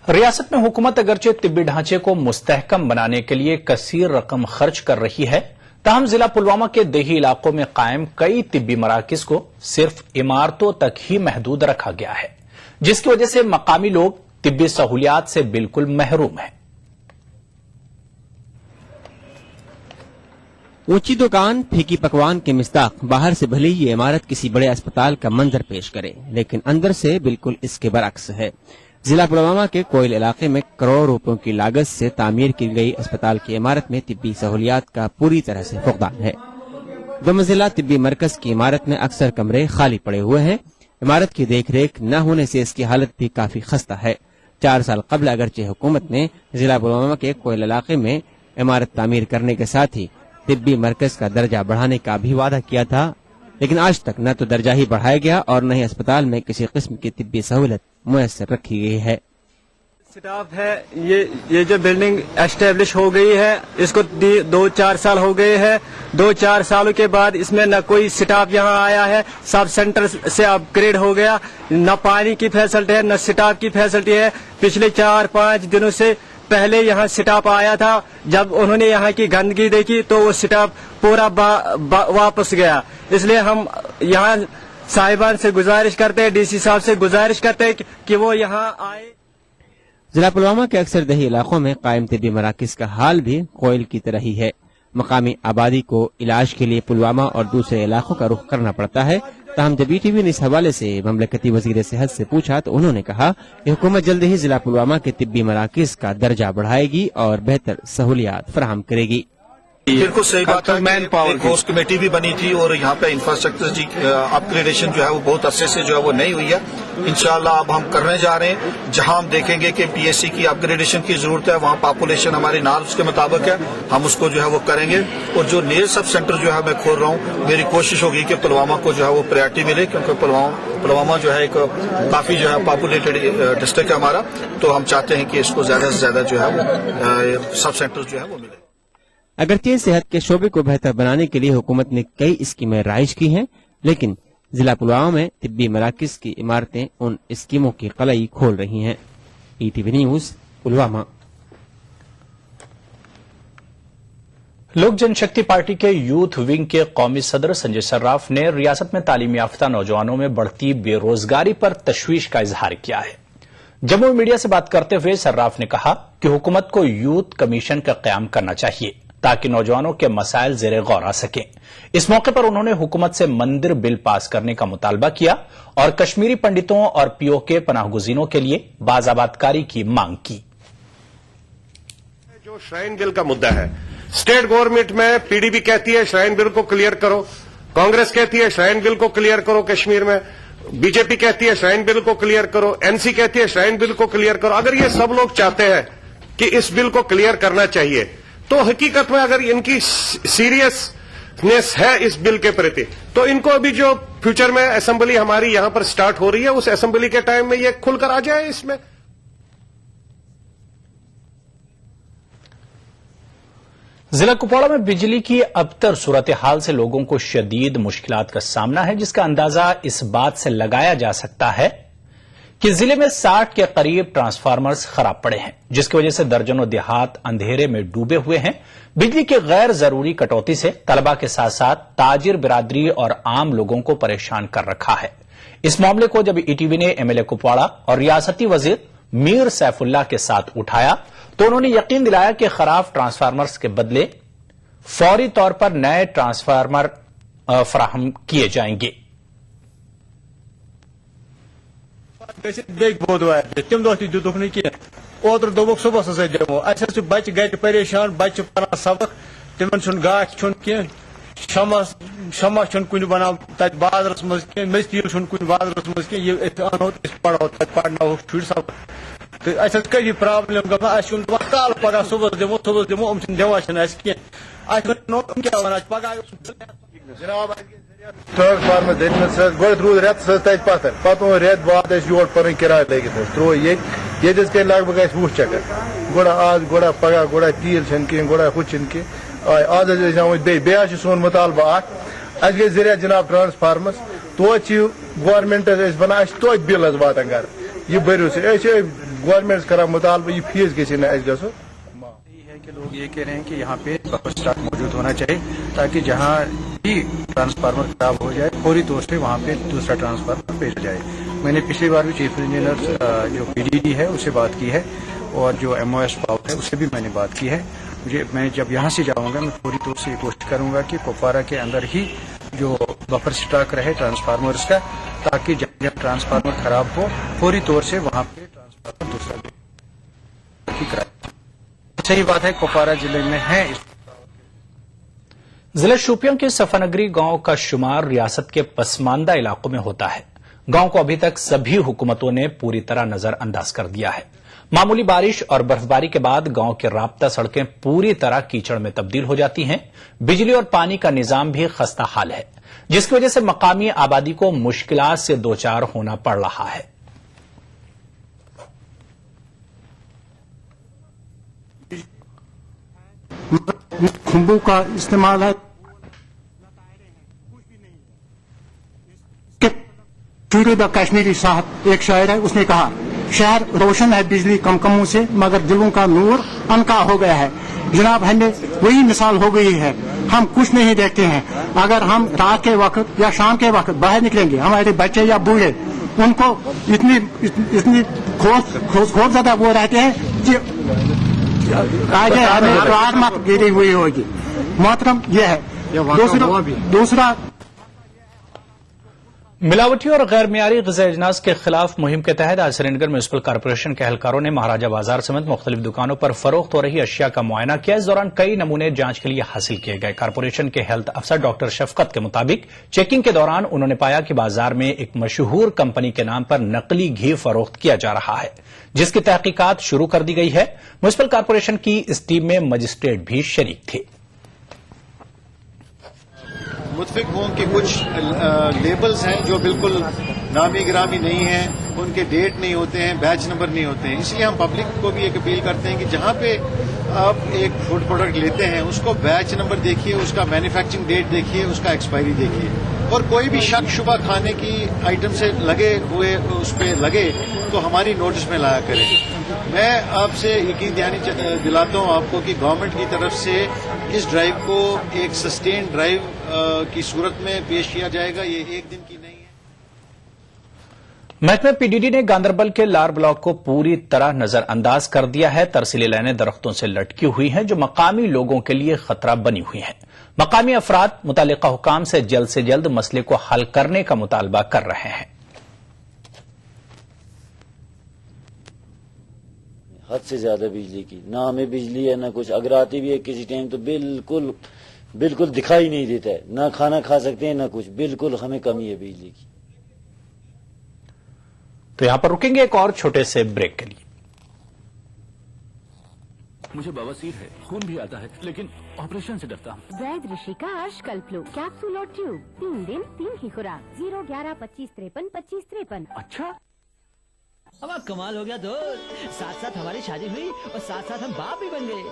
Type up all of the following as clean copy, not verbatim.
रियासत में हुकूमत अगरचे तिब्बी ढांचे को मुस्तहकम बनाने के लिए कसीर रकम खर्च कर रही है, ताहम जिला पुलवामा के देही इलाकों में कायम कई तिब्बी मराकिज को सिर्फ इमारतों तक ही महदूद रखा गया है, जिसकी वजह से मकामी लोग तिब्बी सहूलियात से बिल्कुल महरूम हैं। ऊंची दुकान, फीकी पकवान के मिस्ताक बाहर से भले ही ये इमारत किसी बड़े अस्पताल का मंजर पेश करे, लेकिन अंदर से बिल्कुल इसके बरअक्स है। जिला पुलवामा के कोयल इलाके में करोड़ों रुपयों की लागत से तामीर की गई अस्पताल की इमारत में तिब्बी सहूलियात का पूरी तरह से फुकदान है। 2 मंजिला तिब्बी मरकज की इमारत में अक्सर कमरे खाली पड़े हुए हैं। इमारत की देखरेख न होने से इसकी हालत भी काफी खस्ता है। 4 साल कबल अगरचे हुकूमत ने जिला पुलवामा के कोयल इलाके में इमारत तामीर करने के साथ ही तिब्बी मरकज का दर्जा बढ़ाने का भी वादा किया था, लेकिन आज तक न तो दर्जा ही बढ़ाया गया और न ही अस्पताल में किसी किस्म की तिब्बी सहूलत मुयस्सर रखी गई है। स्टाफ है, ये जो बिल्डिंग एस्टेब्लिश हो गई है, इसको 2-4 साल हो गए हैं। 2-4 सालों के बाद इसमें न कोई स्टाफ यहाँ आया है। सब सेंटर से अपग्रेड हो गया, न पानी की फैसिलिटी है, न स्टाफ की फैसिलिटी है। पिछले 4-5 दिनों से पहले यहाँ स्टाफ आया था, जब उन्होंने यहाँ की गंदगी देखी तो वो स्टाफ पूरा वापस गया। इसलिए हम यहाँ साहिबान से गुजारिश करते हैं, डीसी साहब से गुजारिश करते हैं कि वो यहाँ आए। जिला पुलवामा के अक्सर दही इलाकों में कायम तिब्बी मराकिज का हाल भी कोयल की तरह ही है। मकामी आबादी को इलाज के लिए पुलवामा और दूसरे इलाकों का रुख करना पड़ता है। ताहम जब ईटीवी ने इस हवाले से ममलकती वजीर सेहत से पूछा तो उन्होंने कहा कि हुकूमत जल्द ही जिला पुलवामा के तिब्बी मराकिज का दर्जा बढ़ाएगी और बेहतर सहूलियात फराहम करेगी। बिल्कुल सही बात है। मैन पावर कोर्स कमेटी भी बनी थी और यहाँ पे इंफ्रास्ट्रक्चर की अपग्रेडेशन जो है वो बहुत अरसे से जो है वो नहीं हुई है। इंशाल्लाह अब हम करने जा रहे हैं। जहाँ हम देखेंगे कि पीएससी की अपग्रेडेशन की जरूरत है, वहाँ पॉपुलेशन हमारी नॉर्म्स के मुताबिक है, हम उसको जो है वो करेंगे। और जो नियर सब सेंटर जो है मैं खोल रहा हूँ, मेरी कोशिश होगी कि पुलवामा को जो है वो प्रायोरिटी मिले, क्योंकि पुलवामा जो है एक काफी जो है पॉपुलेटेड डिस्ट्रिक्ट है हमारा, तो हम चाहते हैं कि इसको ज्यादा से ज्यादा जो है वो सब सेंटर जो है वो मिले। अगरचे सेहत के शोबे को बेहतर बनाने के लिए हुकूमत ने कई स्कीमें राइज की हैं, लेकिन जिला पुलवामा में तिब्बी मराकिज की इमारतें उन स्कीमों की कलई खोल रही हैं। ETV news, Pulwama. लोक जनशक्ति पार्टी के यूथ विंग के कौमी सदर संजय सर्राफ ने रियासत में तालीम याफ्ता नौजवानों में बढ़ती बेरोजगारी पर तशवीश का इजहार किया है। जम्मू में मीडिया से बात करते हुए सर्राफ ने कहा कि हुकूमत को यूथ कमीशन का क़याम करना चाहिए ताकि नौजवानों के मसाइल ज़ेरे गौर आ सकें। इस मौके पर उन्होंने हुकूमत से मंदिर बिल पास करने का मुतालबा किया और कश्मीरी पंडितों और पीओके पनाहगुजीनों के लिए बाज़ाबातकारी की मांग की। जो श्राइन बिल का मुद्दा है, स्टेट गवर्नमेंट में पीडीपी कहती है श्राइन बिल को क्लियर करो, कांग्रेस कहती है श्राइन बिल को क्लियर करो, कश्मीर में बीजेपी कहती है श्राइन बिल को क्लियर करो, एनसी कहती है श्राइन बिल को क्लियर करो। अगर ये सब लोग चाहते हैं कि इस बिल को क्लियर करना चाहिए, तो हकीकत में अगर इनकी सीरियसनेस है इस बिल के प्रति, तो इनको अभी जो फ्यूचर में असेंबली हमारी यहां पर स्टार्ट हो रही है, उस असेंबली के टाइम में ये खुलकर आ जाए इसमें। जिला कुपवाड़ा में बिजली की अबतर सूरत हाल से लोगों को शदीद मुश्किलात का सामना है, जिसका अंदाजा इस बात से लगाया जा सकता है कि जिले में 60 के करीब ट्रांसफार्मर्स खराब पड़े हैं, जिसकी वजह से दर्जनों देहात अंधेरे में डूबे हुए हैं। बिजली की गैर जरूरी कटौती से तलबा के साथ साथ ताजिर बिरादरी और आम लोगों को परेशान कर रखा है। इस मामले को जब ईटीवी ने एमएलए कुपवाड़ा और रियासती वजीर मीर सैफुल्लाह के साथ उठाया तो उन्होंने यकीन दिलाया कि खराब ट्रांसफार्मर्स के बदले फौरी तौर पर नए ट्रांसफार्मर फराहम किए जाएंगे। तम दह दुख ओतर दोक सुबह दिमो अस बच्चे गर परेशान, बच्चे पढ़ान सबक, तिमन गाछ शमा कुन बना तत बाजरस मज मस्तील कुन बाजरस मज अनो पढ़ो तत पढ़ो शुर सबक, तो अस कभी प्रॉब्लम गल काल पगह सुबह दिमो दिवान क्या वन पगह जनाब ट्रांसफार्मर दत गोद रूद रेत तत पत रेत बाद योर पन किराय लगित त्रो ये लगभग 20 चक्कर गोड़ा आज गोड़ा पगह गोड़ा तीर कहें गोड़ा हु आज आम सोन मुतालबा अस गई जरिया जनाब ट्रांसफार्मस तो गवर्नमेंट बना तो बिल वातान घर यह भरू गवर्नमेंट करा मुतालबा ये फीस गई ना गो है कि लोग ये कह रहे हैं कि यहाँ पे बफर स्टॉक मौजूद होना चाहिए ताकि जहाँ भी ट्रांसफार्मर खराब हो जाए फौरी तौर से वहाँ पे दूसरा ट्रांसफार्मर भेजा जाए। मैंने पिछली बार भी चीफ इंजीनियर जो पीडीडी है उससे बात की है और जो एमओएस पावर है उससे भी मैंने बात की है। मैं जब यहाँ से जाऊँगा मैं पूरी तौर से कोशिश करूँगा कि कुपवारा के अंदर ही जो बफर स्टॉक रहे ट्रांसफार्मर्स का, ताकि जब ट्रांसफार्मर खराब हो फौरी तौर से वहाँ पे ट्रांसफार्मर दूसरा कराए। सही बात है, कुपवारा जिले में है। जिला शोपियां के सफानगरी गांव का शुमार रियासत के पसमानदा इलाकों में होता है। गांव को अभी तक सभी हुकूमतों ने पूरी तरह नजरअंदाज कर दिया है। मामूली बारिश और बर्फबारी के बाद गांव की राब्ता सड़कें पूरी तरह कीचड़ में तब्दील हो जाती हैं। बिजली और पानी का निजाम भी खस्ता हाल है, जिसकी वजह से मकामी आबादी को मुश्किलात से दो चार होना पड़ रहा है। खुम्बू का इस्तेमाल है। चूरू द कश्मीरी साहब एक शायर है, उसने कहा शहर रोशन है बिजली कमकमों से मगर दिलों का नूर अनका हो गया है। जनाब हमें वही मिसाल हो गई है, हम कुछ नहीं देखते हैं। अगर हम रात के वक्त या शाम के वक्त बाहर निकलेंगे, हमारे बच्चे या बूढ़े उनको इतनी खौफ ज्यादा वो रहते हैं कि आगे हमें प्रार्थना गिरी हुई होगी। मोहतरम यह है। दूसरा मिलावटी और गैर मियारी ग़िज़ा अजनास के खिलाफ मुहिम के तहत आज श्रीनगर म्युनिसिपल कॉरपोरेशन के एहलकारों ने महाराजा बाजार समेत मुख्तलिफ दुकानों पर फरोख्त हो रही अशिया का मुआयना किया। इस दौरान कई नमूने जांच के लिए हासिल किए गए। कॉरपोरेशन के हेल्थ अफसर डॉक्टर शफकत के मुताबिक चेकिंग के दौरान उन्होंने पाया कि बाजार में एक मशहूर कंपनी के नाम पर नकली घी फरोख्त किया जा रहा है, जिसकी तहकीकात शुरू कर दी गई है। म्युनिसिपल कॉरपोरेशन की इस टीम में मजिस्ट्रेट भी शरीक थे। मुतफिक हों कि कुछ लेबल्स हैं जो बिल्कुल नामी गिरामी नहीं हैं, उनके डेट नहीं होते हैं, बैच नंबर नहीं होते हैं। इसलिए हम पब्लिक को भी एक अपील करते हैं कि जहां पे आप एक फूड प्रोडक्ट लेते हैं उसको बैच नंबर देखिए, उसका मैन्युफैक्चरिंग डेट देखिए, उसका एक्सपायरी देखिए। और कोई भी शक शुबा खाने की आइटम से लगे हुए उस पर लगे तो हमारी नोटिस में लाया करें। मैं आपसे यकीन दिलाता हूं आपको कि गवर्नमेंट की तरफ से इस ड्राइव को एक सस्टेन ड्राइव की सूरत में पेश किया जाएगा। ये एक दिन की नहीं है। महकमे पीडीडी ने गांदरबल के लार ब्लॉक को पूरी तरह नजरअंदाज कर दिया है। तरसीली लाइनें दरख्तों से लटकी हुई हैं जो मकामी लोगों के लिए खतरा बनी हुई हैं। मकामी अफराद मुतालिका हुकाम से जल्द मसले को हल करने का मुतालबा कर रहे हैं। हद से ज्यादा बिजली की, ना हमें बिजली है ना कुछ। अगर आती भी है किसी टाइम तो बिल्कुल दिखाई नहीं देता है, ना खाना खा सकते हैं ना कुछ। बिल्कुल हमें कमी है बिजली की। तो यहां पर रुकेंगे एक और छोटे से ब्रेक के लिए। मुझे बवासीर है, खून भी आता है, लेकिन ऑपरेशन से डरता हूँ। वैद ऋषि का अर्शकल्प कैप्सूल और ट्यूब, 3 दिन 3 की खुराक, 01125532553। अच्छा, अब कमाल हो गया दोस्त। साथ साथ हमारी शादी हुई और साथ साथ हम बाप भी बन गए।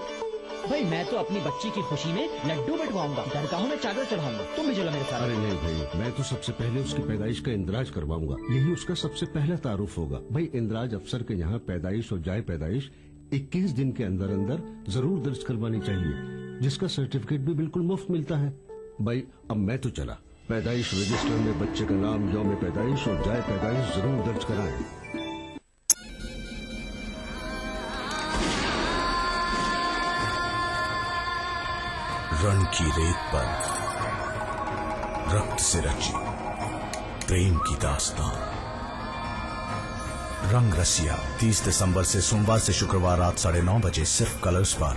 भाई मैं तो अपनी बच्ची की खुशी में लड्डू बंटवाऊंगा, दरगाहों में चादर चढ़ाऊंगा। तुम भी चलो मेरे साथ। अरे नहीं भाई, मैं तो सबसे पहले उसकी पैदाइश का इंदराज करवाऊंगा। यही उसका सबसे पहला तारुफ होगा। भाई इंदराज अफसर के यहाँ पैदाइश और जाए पैदाइश 21 दिन के अंदर अंदर जरूर दर्ज करवानी चाहिए, जिसका सर्टिफिकेट भी बिल्कुल मुफ्त मिलता है। भाई अब मैं तो चला। पैदाइश रजिस्टर में बच्चे का नाम, यौम पैदाइश और जाए पैदाइश जरूर दर्ज कराएं। रण की रेत पर रक्त से रची प्रेम की दास्तान। रंग रसिया 30 दिसंबर से सोमवार से शुक्रवार रात 9:30 बजे सिर्फ कलर्स पर।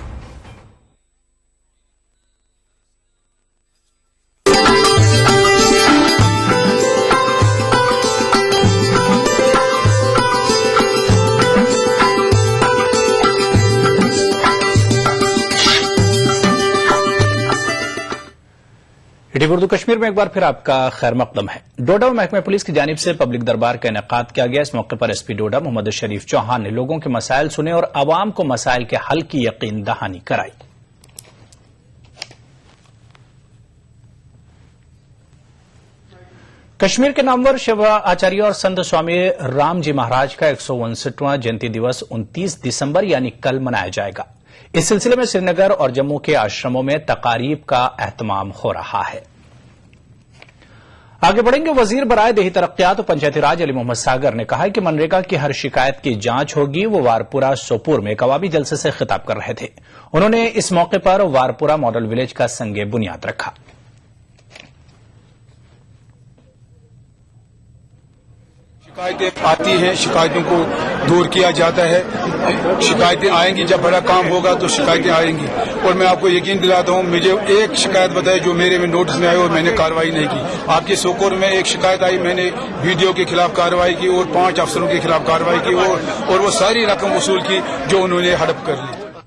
उर्दू कश्मीर में एक बार फिर आपका खैर मकदम है। डोडा में महकमे पुलिस की जानिब से पब्लिक दरबार का इनेकाद किया गया। इस मौके पर एसपी डोडा मोहम्मद शरीफ चौहान ने लोगों के मसाइल सुने और आवाम को मसाइल के हल की यकीन दहानी कराई। कश्मीर के नामवर शिव आचार्य और संत स्वामी राम जी महाराज का 159वां जयंती दिवस 29 दिसंबर यानी कल मनाया जाएगा। इस सिलसिले में श्रीनगर और जम्मू के आश्रमों में तकारीब का एहतमाम हो रहा है। आगे बढ़ेंगे। वजीर बराए देही तरक्कियात और पंचायती राज अली मोहम्मद सागर ने कहा है कि मनरेगा की हर शिकायत की जांच होगी। वो वारपुरा सोपुर में कवामी जलसे से खिताब कर रहे थे। उन्होंने इस मौके पर वारपुरा मॉडल विलेज का संगे बुनियाद रखा। शिकायतें आती हैं, शिकायतों को दूर किया जाता है। शिकायतें आएंगी, जब बड़ा काम होगा तो शिकायतें आएंगी। और मैं आपको यकीन दिलाता हूं, मुझे एक शिकायत बताई जो मेरे में नोटिस में आई और मैंने कार्रवाई नहीं की। आपके सोपोर में एक शिकायत आई, मैंने वीडियो के खिलाफ कार्रवाई की और 5 अफसरों के खिलाफ कार्रवाई की और वो सारी रकम वसूल की जो उन्होंने हड़प कर ली।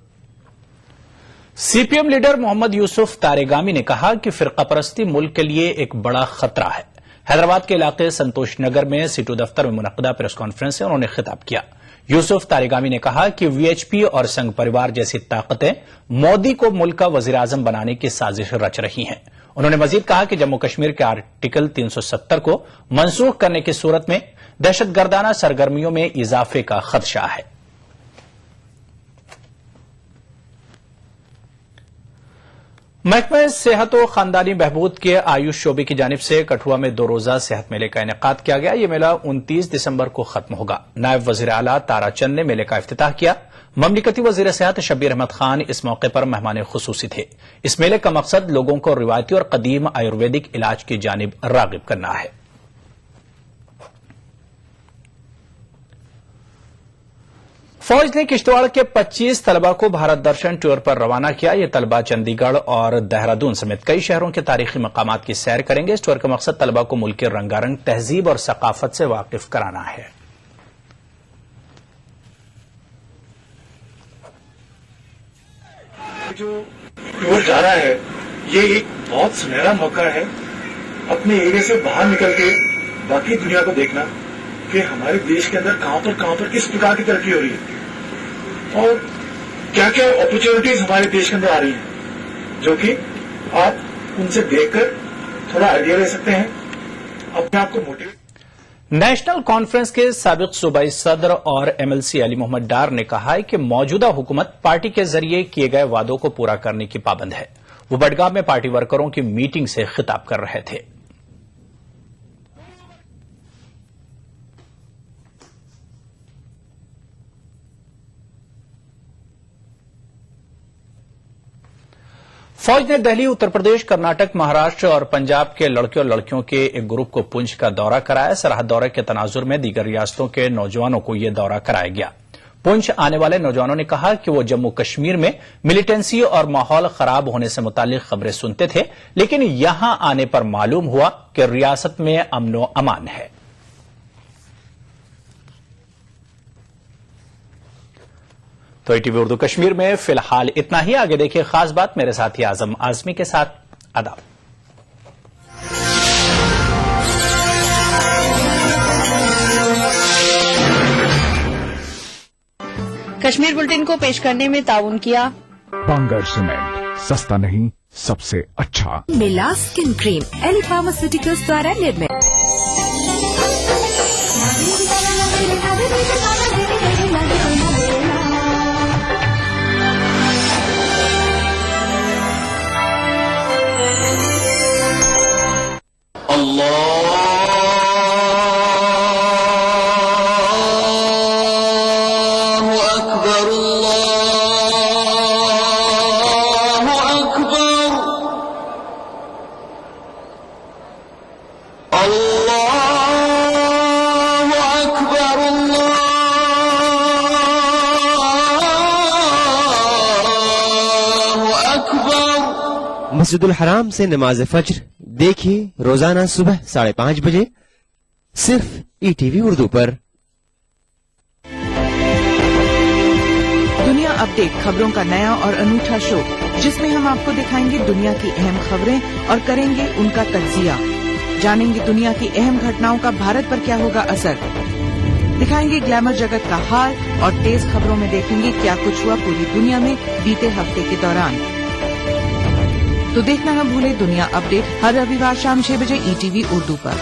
सीपीएम लीडर मोहम्मद यूसुफ तारेगामी ने कहा कि फिरकापरस्ती मुल्क के लिए एक बड़ा खतरा है। हैदराबाद के इलाके संतोष नगर में सीटू दफ्तर में मुनक्किदा प्रेस कॉन्फ्रेंस से उन्होंने खिताब किया। यूसुफ तारेगामी ने कहा कि वीएचपी और संघ परिवार जैसी ताकतें मोदी को मुल्क का वजीर आजम बनाने की साजिश रच रही हैं। उन्होंने मजीद कहा कि जम्मू कश्मीर के आर्टिकल 370 को मनसूख करने की सूरत में दहशतगर्दाना सरगर्मियों में इजाफे का खदशा है। महकमा सेहत और खानदानी बहबूद के आयुष शोबे की जानिब से कठुआ में 2 रोजा सेहत मेले का इनेकाद किया गया। यह मेला 29 दिसंबर को खत्म होगा। नायब वजीर आला तारा चंद ने मेले का इफ्तिताह किया। ममलिकती वजीर सेहत शब्बीर अहमद खान इस मौके पर मेहमान खुसूसी थे। इस मेले का मकसद लोगों को रिवायती और कदीम आयुर्वेदिक इलाज की जानिब रागिब करना है। फौज ने किश्तवाड़ के 25 तलबा को भारत दर्शन टूर पर रवाना किया। ये तलबा चंडीगढ़ और देहरादून समेत कई शहरों के तारीखी मकामात की सैर करेंगे। इस टूर का मकसद तलबा को मुल्क के रंगारंग तहजीब और सकाफत से वाकिफ कराना है। जो टूर जा रहा है ये एक बहुत सुनहरा मौका है अपने एरिया से बाहर निकल के बाकी दुनिया को देखना कि हमारे देश के अंदर कहां पर किस प्रकार की तरक्की हो रही है और क्या क्या अपॉर्चुनिटीज हमारे देश के अंदर आ रही हैं, जो कि आप उनसे देखकर थोड़ा आइडिया ले सकते हैं, अपने आप को मोटिवेट। नेशनल कॉन्फ्रेंस के साबिक सूबाई सदर और एमएलसी अली मोहम्मद डार ने कहा है कि मौजूदा हुकूमत पार्टी के जरिए किए गए वादों को पूरा करने की पाबंद है। वो बडगाम में पार्टी वर्करों की मीटिंग से खिताब कर रहे थे। फौज ने दिल्ली, उत्तर प्रदेश, कर्नाटक, महाराष्ट्र और पंजाब के लड़के और लड़कियों के एक ग्रुप को पुंछ का दौरा कराया। सरहद दौरे के तनाजुर में दीगर रियासतों के नौजवानों को यह दौरा कराया गया। पुंछ आने वाले नौजवानों ने कहा कि वो जम्मू कश्मीर में मिलिटेंसी और माहौल खराब होने से मुतालिक खबरें सुनते थे, लेकिन यहां आने पर मालूम हुआ कि रियासत में अमनो अमान है। तो ईटीवी उर्दू कश्मीर में फिलहाल इतना ही। आगे देखिए खास बात मेरे साथी आजम आजमी के साथ। आदाब। कश्मीर बुलेटिन को पेश करने में ताउन किया बांगर सीमेंट, सस्ता नहीं सबसे अच्छा। मिला स्किन क्रीम एली फार्मास्यूटिकल्स द्वारा निर्मित। मस्जिदुल हराम से नमाज फज्र देखिए रोजाना सुबह 5:30 बजे सिर्फ ईटीवी उर्दू पर। दुनिया अपडेट खबरों का नया और अनूठा शो, जिसमें हम आपको दिखाएंगे दुनिया की अहम खबरें और करेंगे उनका तज्जिया। जानेंगे दुनिया की अहम घटनाओं का भारत पर क्या होगा असर। दिखाएंगे ग्लैमर जगत का हाल और तेज खबरों में देखेंगे क्या कुछ हुआ पूरी दुनिया में बीते हफ्ते के दौरान। तो देखना न भूले दुनिया अपडेट हर रविवार शाम 6 बजे ईटीवी उर्दू पर।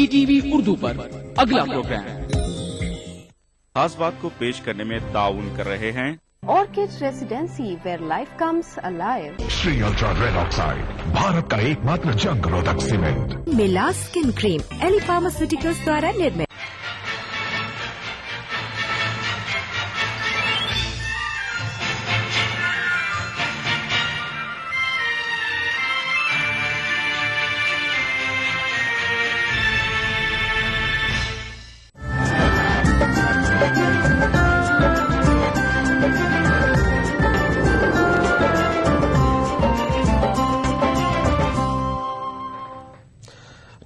BTV उर्दू पर अगला प्रोग्राम। खास बात को पेश करने में ताउन कर रहे हैं Orchid Residency, where life comes alive. Shri ultra red oxide, Bharat का एकमात्र जंग रोधक सीमेंट। मिला स्किन क्रीम, एली फार्मास्यूटिकल्स द्वारा निर्मित।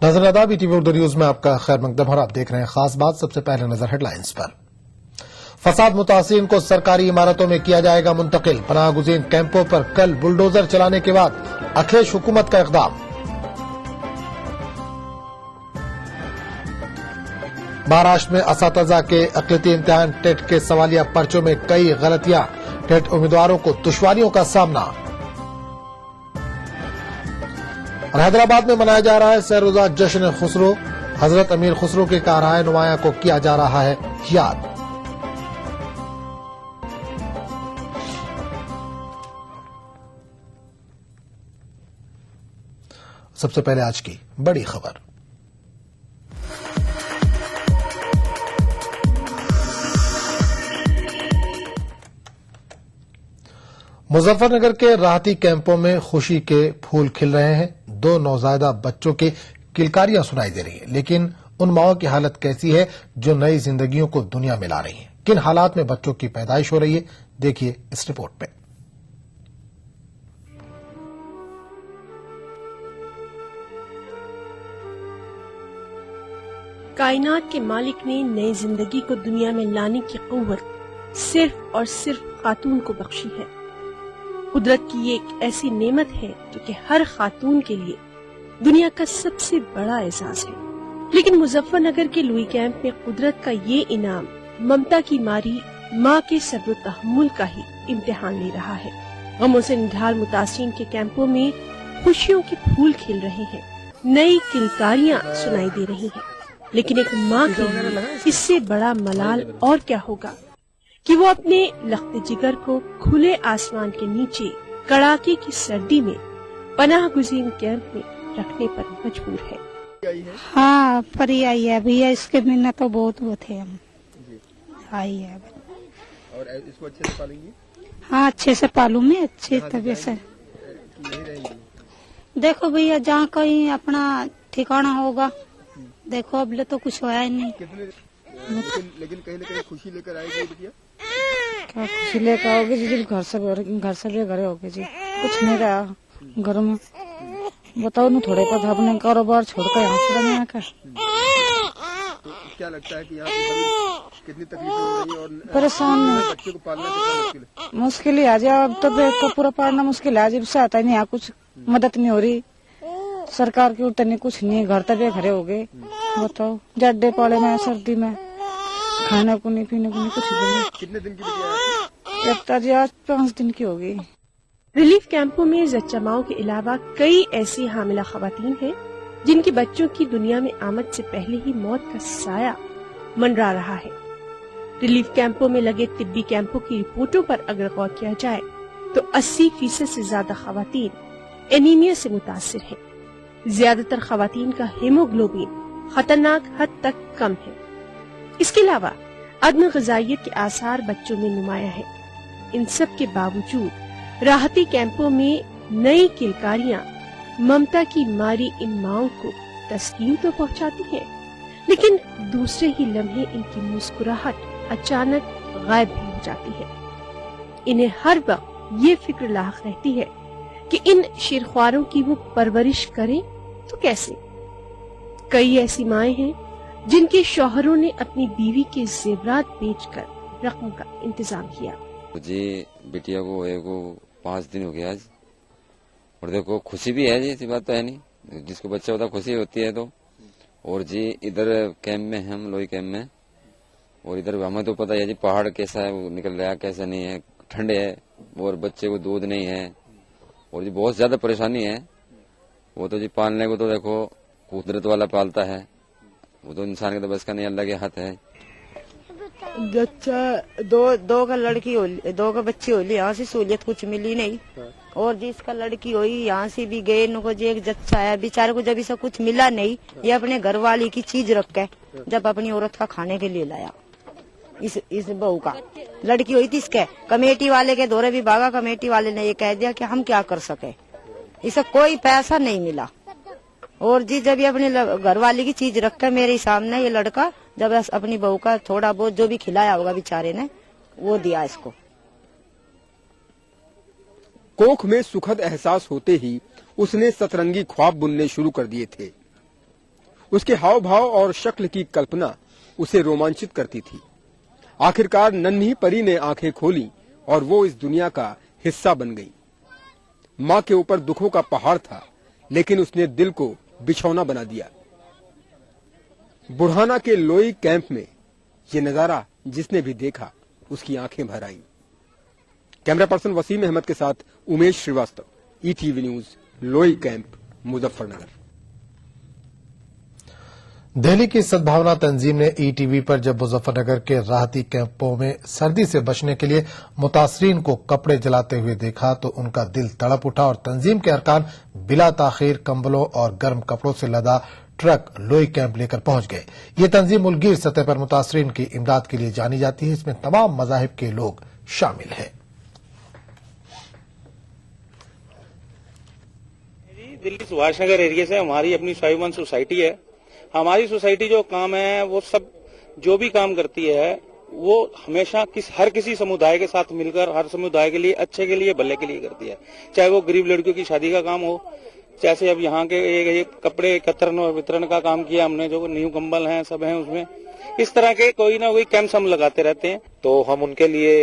नजर आदाब BTV उर्दू न्यूज में आपका खैर मकदम और आप देख रहे हैं खास बात। सबसे पहले नजर हेडलाइंस पर। फसाद मुतासिरीन को सरकारी इमारतों में किया जाएगा मुंतकिल। पनाह गुज़ीन कैंपों पर कल बुलडोजर चलाने के बाद अखिलेश हुकूमत का इक़दाम। महाराष्ट्र में असातिज़ा के अक़लियती इम्तिहान टेट के सवालिया पर्चों में कई गलतियां। टेट उम्मीदवारों को दुश्वारियों का सामना। और हैदराबाद में मनाया जा रहा है सर-ए-रोज़ा जश्न खुसरो। हजरत अमीर खुसरो के कारहाय नुमाया को किया जा रहा है याद। सबसे पहले आज की बड़ी खबर। मुजफ्फरनगर के राहती कैंपों में खुशी के फूल खिल रहे हैं। 2 नौज़ायदा बच्चों की किलकारियां सुनाई दे रही हैं, लेकिन उन माओं की हालत कैसी है जो नई जिंदगियों को दुनिया में ला रही हैं? किन हालात में बच्चों की पैदाइश हो रही है, देखिए इस रिपोर्ट में। कायनात के मालिक ने नई जिंदगी को दुनिया में लाने की कुव्वत सिर्फ और सिर्फ खातून को बख्शी है। कुदरत की ये एक ऐसी नेमत है जो कि हर खातून के लिए दुनिया का सबसे बड़ा एहसास है। लेकिन मुजफ्फरनगर के लुई कैंप में कुदरत का ये इनाम ममता की मारी माँ के सब्र तहम्मुल का ही इम्तिहान ले रहा है। गमों से निढाल मुतासिरीन के कैंपों में खुशियों के फूल खिल रहे हैं, नई किलकारियां सुनाई दे रही हैं। लेकिन एक माँ के लिए इससे बड़ा मलाल और क्या होगा कि वो अपने लख्त जिगर को खुले आसमान के नीचे कड़ाके की सर्दी में पनाह गुज़ीन कैंप में रखने पर मजबूर है। हाँ, परी आई है भैया, इसके बिना तो बहुत वो थे हम। आई है और इसको अच्छे से पालेंगे? हाँ, अच्छे से पालू मैं, अच्छे तबीयत से। देखो भैया, जहाँ कहीं अपना ठिकाना होगा। देखो अब तो कुछ होया ही नहीं। लेकिन कहीं न कहीं खुशी लेकर आएगी बिटिया? क्या खुशी लेकर आओगे जी? घर से भी घरे होगे जी, कुछ नहीं रहा घर में। बताओ न, थोड़े पर अपने कारोबार छोड़कर यहाँ पर आकर। तो क्या लगता है कि यहाँ पे कितनी तकलीफ हो रही है और परेशान बच्चे को पालना कितना मुश्किल है? मुश्किल ही आज, अब तो को पूरा पालना मुश्किल है। आज से आता ही नहीं, यहाँ कुछ मदद नहीं हो रही सरकार की, उतनी कुछ नहीं। घर तक घरे हो गए। बताओ, जड्डे पड़े में सर्दी में, खाने को नहीं, पीने को नहीं, कुछ भी नहीं। कितने दिन की बिटिया? एक ताजी आज 5 दिन की होगी। रिलीफ कैंपों में जच्चा माओं के अलावा कई ऐसी हामिला खवातीन हैं जिनके बच्चों की दुनिया में आमद से पहले ही मौत का साया मंडरा रहा है। रिलीफ कैंपों में लगे तिब्बी कैंपों की रिपोर्टों पर अगर गौर किया जाए तो 80% से ज्यादा खवातीन एनीमिया से मुतासिर है। ज्यादातर खवातीन का हीमोग्लोबिन खतरनाक हद तक कम है। इसके अलावा अदम ग़िज़ाइयत के आसार बच्चों में नुमाया है। इन सब के बावजूद राहती कैंपों में नई किलकारियां ममता की मारी इन माओं को तस्कीन तो पहुंचाती हैं, लेकिन दूसरे ही लम्हे इनकी मुस्कुराहट अचानक गायब भी हो जाती है। इन्हें हर वक्त ये फिक्र लाक रहती है कि इन शेरख्वारों की वो परवरिश करें तो कैसे। कई ऐसी माएं हैं जिनके शौहरों ने अपनी बीवी के जेवरात बेचकर रकम का इंतजाम किया। जी बिटिया को 5 दिन हो गया आज, और देखो खुशी भी है जी, ऐसी बात तो है नहीं, जिसको बच्चा होता खुशी होती है। तो और जी इधर कैंप में हम लोई कैंप में, और इधर हमें तो पता है जी पहाड़ कैसा है, वो निकल रहा कैसा नहीं है, ठंडे है और बच्चे को दूध नहीं है, और जी बहुत ज्यादा परेशानी है। वो तो जी पालने को तो देखो कुदरत वाला पालता है, वो तो इंसान के तो बस का नहीं, अल्लाह के हाथ है। अच्छा दो का लड़की हो, दो का बच्ची होली, यहाँ से सहूलियत कुछ मिली नहीं। और जिसका लड़की हुई यहाँ से भी गए, इनको जो एक जच्चा आया बेचारे को, जब इसे कुछ मिला नहीं, ये अपने घर वाली की चीज रख के जब अपनी औरत का खाने के लिए लाया, इस बहू का लड़की हुई थी, इसके कमेटी वाले के दौरे भी भागा। कमेटी वाले ने ये कह दिया कि हम क्या कर सके, इसे कोई पैसा नहीं मिला। और जी जब ये अपने घर वाली की चीज रख कर मेरे सामने, ये लड़का जब अपनी बहू का थोड़ा बहुत जो भी खिलाया होगा बेचारे ने, वो दिया इसको। कोख में सुखद एहसास होते ही उसने सतरंगी ख्वाब बुनने शुरू कर दिए थे। उसके हाव भाव और शक्ल की कल्पना उसे रोमांचित करती थी। आखिरकार नन्ही परी ने आंखें खोली और वो इस दुनिया का हिस्सा बन गई। माँ के ऊपर दुखों का पहाड़ था, लेकिन उसने दिल को बिछौना बना दिया। बुढ़ाना के लोई कैंप में ये नजारा जिसने भी देखा उसकी आंखें भर आईं। कैमरा पर्सन वसीम अहमद के साथ उमेश श्रीवास्तव, ईटीवी न्यूज, लोई कैंप, मुजफ्फरनगर। दिल्ली की सद्भावना तंजीम ने ईटीवी पर जब मुजफ्फरनगर के राहती कैंपों में सर्दी से बचने के लिए मुतासरीन को कपड़े जलाते हुए देखा तो उनका दिल तड़प उठा और तंजीम के अरकान बिला ताखीर कंबलों और गर्म कपड़ों से लदा ट्रक लोई कैंप लेकर पहुंच गए। ये तंजीम मुल्कगीर सतह पर मुतासरीन की इमदाद के लिए जानी जाती है। इसमें तमाम मजाहिब के लोग शामिल हैं। दिल्ली सुभाष नगर एरिया से हमारी अपनी स्वाभिमान सोसाइटी है। हमारी सोसाइटी जो काम है वो सब जो भी काम करती है वो हमेशा हर किसी समुदाय के साथ मिलकर हर समुदाय के लिए अच्छे के लिए भले के लिए करती है। चाहे वो गरीब लड़कियों की शादी का काम हो, जैसे अब यहाँ के ये कपड़े एकत्रण और वितरण का काम किया हमने, जो न्यू कंबल हैं सब हैं उसमें, इस तरह के कोई ना कोई कैंप्स हम लगाते रहते हैं। तो हम उनके लिए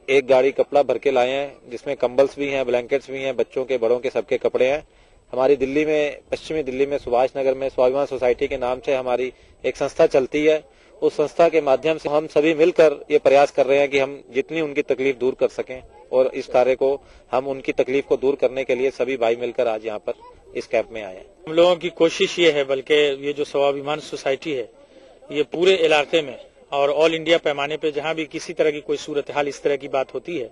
एक गाड़ी कपड़ा भर के लाए हैं, जिसमें कंबल्स भी हैं, ब्लैंकेट्स भी हैं, बच्चों के बड़ों के सबके कपड़े हैं। हमारी दिल्ली में, पश्चिमी दिल्ली में सुभाष नगर में स्वाभिमान सोसाइटी के नाम से हमारी एक संस्था चलती है। उस संस्था के माध्यम से हम सभी मिलकर ये प्रयास कर रहे हैं कि हम जितनी उनकी तकलीफ दूर कर सकें, और इस कार्य को हम उनकी तकलीफ को दूर करने के लिए सभी भाई मिलकर आज यहाँ पर इस कैंप में आए हैं। हम लोगों की कोशिश ये है, बल्कि ये जो स्वाभिमान सोसाइटी है ये पूरे इलाके में और ऑल इंडिया पैमाने पे जहाँ भी किसी तरह की कोई सूरत हाल इस तरह की बात होती है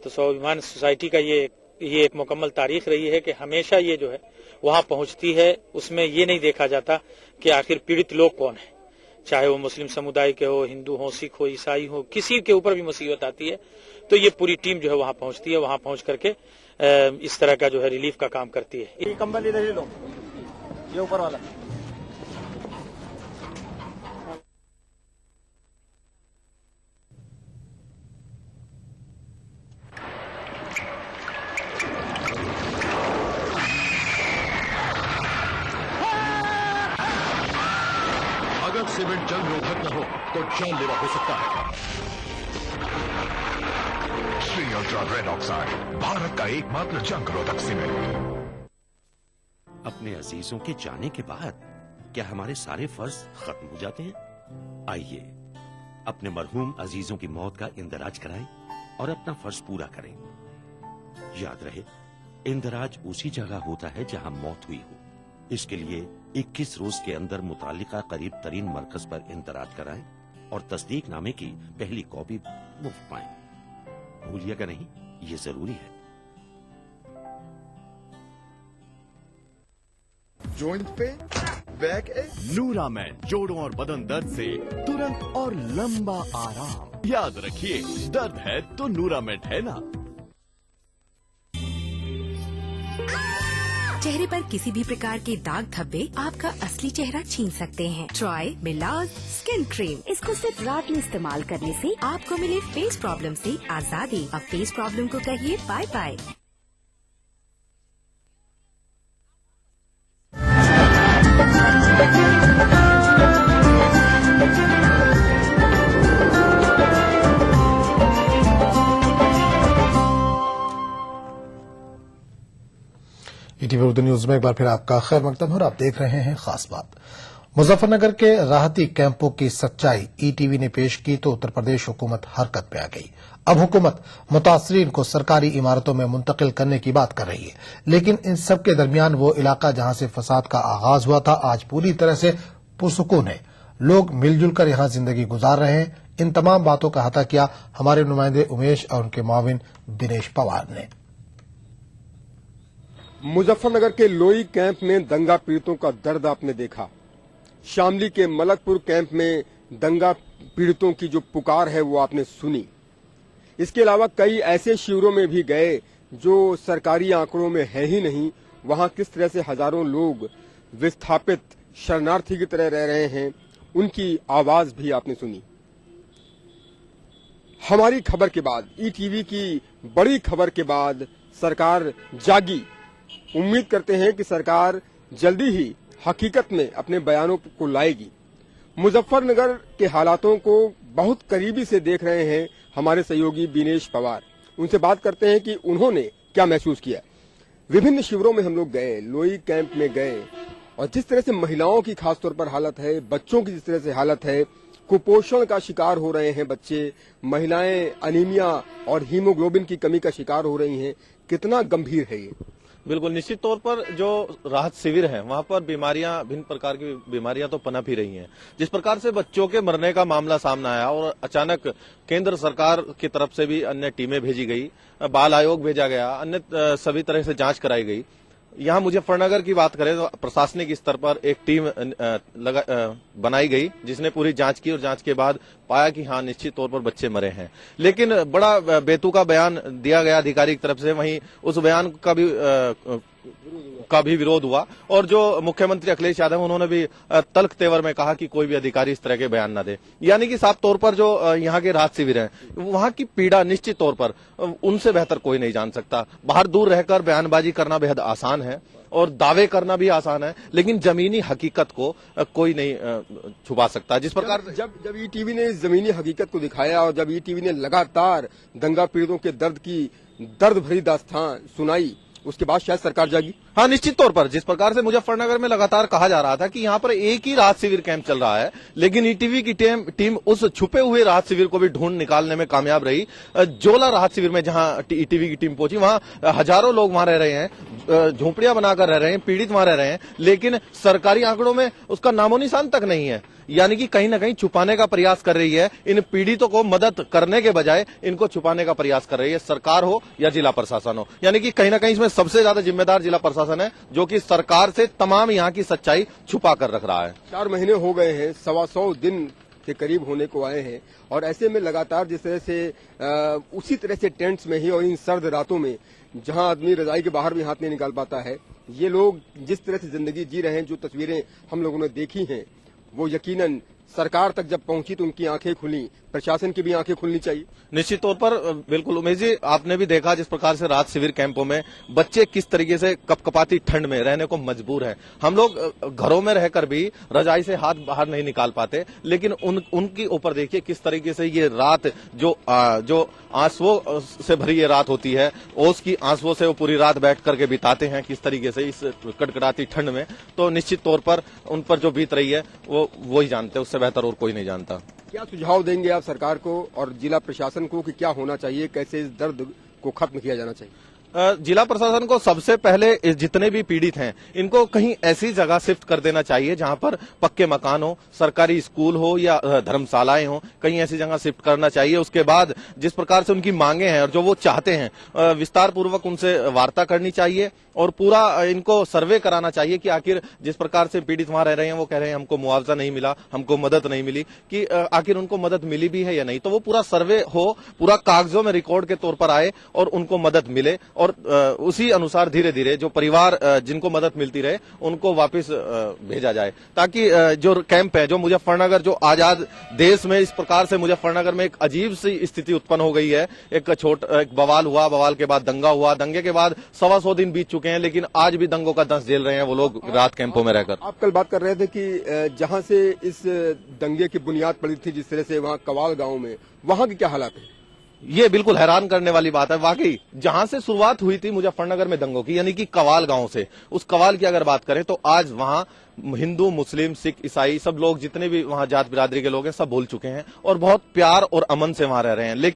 तो स्वाभिमान सोसाइटी का ये एक मुकम्मल तारीख रही है कि हमेशा ये जो है वहाँ पहुँचती है। उसमें ये नहीं देखा जाता कि आखिर पीड़ित लोग कौन है, चाहे वो मुस्लिम समुदाय के हो, हिंदू हो, सिख हो, ईसाई हो, किसी के ऊपर भी मुसीबत आती है तो ये पूरी टीम जो है वहाँ पहुँचती है। वहाँ पहुँच करके इस तरह का जो है रिलीफ का काम करती है। ये कंबल इधर ही लो, ये ऊपर वाला। अगर सीमेंट जंग रोधक न हो तो जानलेवा हो सकता है। Shri ultra red oxide, Bharat का एकमात्र जंग रोधक सीमेंट। अपने अजीजों के जाने के बाद क्या हमारे सारे फर्ज खत्म हो जाते हैं? आइए अपने मरहूम अजीजों की मौत का इंदराज कराएं और अपना फर्ज पूरा करें। याद रहे, इंदराज उसी जगह होता है जहां मौत हुई हो। इसके लिए 21 रोज के अंदर मुतालिका करीब तरीन मरकज पर इंदराज कराएं और तस्दीकनामे की पहली कॉपी मुफ्त पाएं। भूलिएगा नहीं, ये जरूरी है। जॉइंट पेन, बैक एक, नूरामेड, जोड़ों और बदन दर्द से तुरंत और लंबा आराम। याद रखिए, दर्द है तो नूरामेड है ना। चेहरे पर किसी भी प्रकार के दाग धब्बे आपका असली चेहरा छीन सकते हैं। ट्राई मिलाज स्किन क्रीम। इसको सिर्फ रात में इस्तेमाल करने से आपको मिले फेस प्रॉब्लम से आजादी। अब फेस प्रॉब्लम को कहिए bye bye. ETV Urdu news में एक बार फिर आपका खैर मकदम और आप देख रहे हैं खास बात। मुजफ्फरनगर के राहती कैंपों की सच्चाई ईटीवी ने पेश की तो उत्तर प्रदेश हुकूमत हरकत में आ गई। अब हुकूमत मुतासरीन को सरकारी इमारतों में मुंतकिल करने की बात कर रही है, लेकिन इन सब के दरमियान वो इलाका जहां से फसाद का आगाज हुआ था आज पूरी तरह से पुरसुकून है। लोग मिलजुल कर यहाँ जिंदगी गुजार रहे हैं। इन तमाम बातों का अहाता किया हमारे नुमाइंदे उमेश और उनके मुआविन दिनेश पवार ने। मुजफ्फरनगर के लोई कैंप में दंगा पीड़ितों का दर्द आपने देखा। शामली के मलकपुर कैंप में दंगा पीड़ितों की जो पुकार है वो आपने सुनी। इसके अलावा कई ऐसे शिविरों में भी गए जो सरकारी आंकड़ों में है ही नहीं। वहां किस तरह से हजारों लोग विस्थापित शरणार्थी की तरह रह रहे हैं, उनकी आवाज भी आपने सुनी। हमारी खबर के बाद, ईटीवी की बड़ी खबर के बाद सरकार जागी। उम्मीद करते हैं कि सरकार जल्दी ही हकीकत में अपने बयानों को लाएगी। मुजफ्फरनगर के हालातों को बहुत करीबी से देख रहे हैं हमारे सहयोगी दिनेश पवार। उनसे बात करते हैं कि उन्होंने क्या महसूस किया। विभिन्न शिविरों में हम लोग गए, लोई कैंप में गए, और जिस तरह से महिलाओं की खासतौर पर हालत है, बच्चों की जिस तरह से हालत है, कुपोषण का शिकार हो रहे हैं बच्चे, महिलाएं अनीमिया और हीमोग्लोबिन की कमी का शिकार हो रही हैं। कितना गंभीर है ये? बिल्कुल, निश्चित तौर पर जो राहत शिविर है वहां पर बीमारियां, भिन्न प्रकार की बीमारियां तो पनप ही रही हैं। जिस प्रकार से बच्चों के मरने का मामला सामने आया और अचानक केंद्र सरकार की तरफ से भी अन्य टीमें भेजी गई, बाल आयोग भेजा गया, अन्य सभी तरह से जांच कराई गई। यहाँ मुजफ्फरनगर की बात करें तो प्रशासनिक स्तर पर एक टीम बनाई गई जिसने पूरी जांच की और जांच के बाद पाया कि हाँ, निश्चित तौर पर बच्चे मरे हैं। लेकिन बड़ा बेतुका बयान दिया गया अधिकारी की तरफ से, वहीं उस बयान का भी विरोध हुआ और जो मुख्यमंत्री अखिलेश यादव उन्होंने भी तल्ख तेवर में कहा कि कोई भी अधिकारी इस तरह के बयान न दे। यानी कि साफ तौर पर जो यहाँ के राहत शिविर हैं, वहां की पीड़ा निश्चित तौर पर उनसे बेहतर कोई नहीं जान सकता। बाहर दूर रहकर बयानबाजी करना बेहद आसान है और दावे करना भी आसान है, लेकिन जमीनी हकीकत को कोई नहीं छुपा सकता। जिस प्रकार जब ईटीवी ने जमीनी हकीकत को दिखाया और जब ईटीवी ने लगातार दंगा पीड़ितों के दर्द भरी दास्तान सुनाई, उसके बाद शायद सरकार जागी। हाँ, निश्चित तौर पर जिस प्रकार से मुजफ्फरनगर में लगातार कहा जा रहा था कि यहाँ पर एक ही राहत शिविर कैंप चल रहा है, लेकिन ईटीवी की टीम उस छुपे हुए राहत शिविर को भी ढूंढ निकालने में कामयाब रही। जोला राहत शिविर में जहाँ ईटीवी की टीम पहुंची, वहां हजारों लोग वहां रह रहे हैं, झोपड़ियां बनाकर रह रहे हैं, पीड़ित वहां रह रहे हैं, लेकिन सरकारी आंकड़ों में उसका नामो निशान तक नहीं है। यानी कि कहीं ना कहीं छुपाने का प्रयास कर रही है। इन पीड़ितों को मदद करने के बजाय इनको छुपाने का प्रयास कर रही है सरकार हो या जिला प्रशासन हो। यानी कि कहीं ना कहीं इसमें सबसे ज्यादा जिम्मेदार जिला प्रशासन है, जो कि सरकार से तमाम यहाँ की सच्चाई छुपा कर रख रहा है। 4 महीने हो गए हैं, 125 दिन के करीब होने को आए हैं, और ऐसे में लगातार जिस तरह से उसी तरह से टेंट्स में ही और इन सर्द रातों में जहां आदमी रजाई के बाहर भी हाथ नहीं निकाल पाता है, ये लोग जिस तरह से जिंदगी जी रहे हैं, जो तस्वीरें हम लोगों ने देखी हैं, वो यकीनन सरकार तक जब पहुंची तो उनकी आंखें खुली, प्रशासन की भी आंखें खुलनी चाहिए। निश्चित तौर पर बिल्कुल उमेश जी, आपने भी देखा जिस प्रकार से राहत शिविर कैंपों में बच्चे किस तरीके से कपकपाती ठंड में रहने को मजबूर हैं। हम लोग घरों में रहकर भी रजाई से हाथ बाहर नहीं निकाल पाते, लेकिन उनके ऊपर देखिए किस तरीके से ये रात जो आंसुओं से भरी ये रात होती है, ओस की आंसुओं से वो पूरी रात बैठ करके बिताते हैं किस तरीके से इस कड़कड़ाती ठंड में। तो निश्चित तौर पर उन पर जो बीत रही है वो ही जानते हैं, उससे बेहतर और कोई नहीं जानता। क्या सुझाव देंगे आप सरकार को और जिला प्रशासन को कि क्या होना चाहिए, कैसे इस दर्द को खत्म किया जाना चाहिए? जिला प्रशासन को सबसे पहले जितने भी पीड़ित हैं इनको कहीं ऐसी जगह शिफ्ट कर देना चाहिए जहां पर पक्के मकान हो, सरकारी स्कूल हो या धर्मशालाएं हो, कहीं ऐसी जगह शिफ्ट करना चाहिए। उसके बाद जिस प्रकार से उनकी मांगे हैं और जो वो चाहते हैं, विस्तार पूर्वक उनसे वार्ता करनी चाहिए और पूरा इनको सर्वे कराना चाहिए कि आखिर जिस प्रकार से पीड़ित वहां रह रहे हैं, वो कह रहे हैं हमको मुआवजा नहीं मिला, हमको मदद नहीं मिली, कि आखिर उनको मदद मिली भी है या नहीं। तो वो पूरा सर्वे हो, पूरा कागजों में रिकॉर्ड के तौर पर आए और उनको मदद मिले, और उसी अनुसार धीरे धीरे जो परिवार जिनको मदद मिलती रहे उनको वापस भेजा जाए, ताकि जो कैंप है, जो मुजफ्फरनगर, जो आजाद देश में इस प्रकार से मुजफ्फरनगर में एक अजीब सी स्थिति उत्पन्न हो गई है। एक बवाल हुआ, बवाल के बाद दंगा हुआ, दंगे के बाद 125 दिन बीत चुके हैं, लेकिन आज भी दंगों का दंश झेल रहे हैं वो लोग रात कैंपों में रहकर। आप कल बात कर रहे थे कि जहां से इस दंगे की बुनियाद पड़ी थी, जिस तरह से वहां कवाल गांव में, वहां की क्या हालात है? ये बिल्कुल हैरान करने वाली बात है। वाकई जहां से शुरुआत हुई थी मुजफ्फरनगर में दंगों की, यानी कि कवाल गांव से, उस कवाल की अगर बात करें तो आज वहां हिंदू, मुस्लिम, सिख, ईसाई सब लोग, जितने भी वहां जात बिरादरी के लोग हैं, सब भूल चुके हैं और बहुत प्यार और अमन से वहां रह रहे हैं।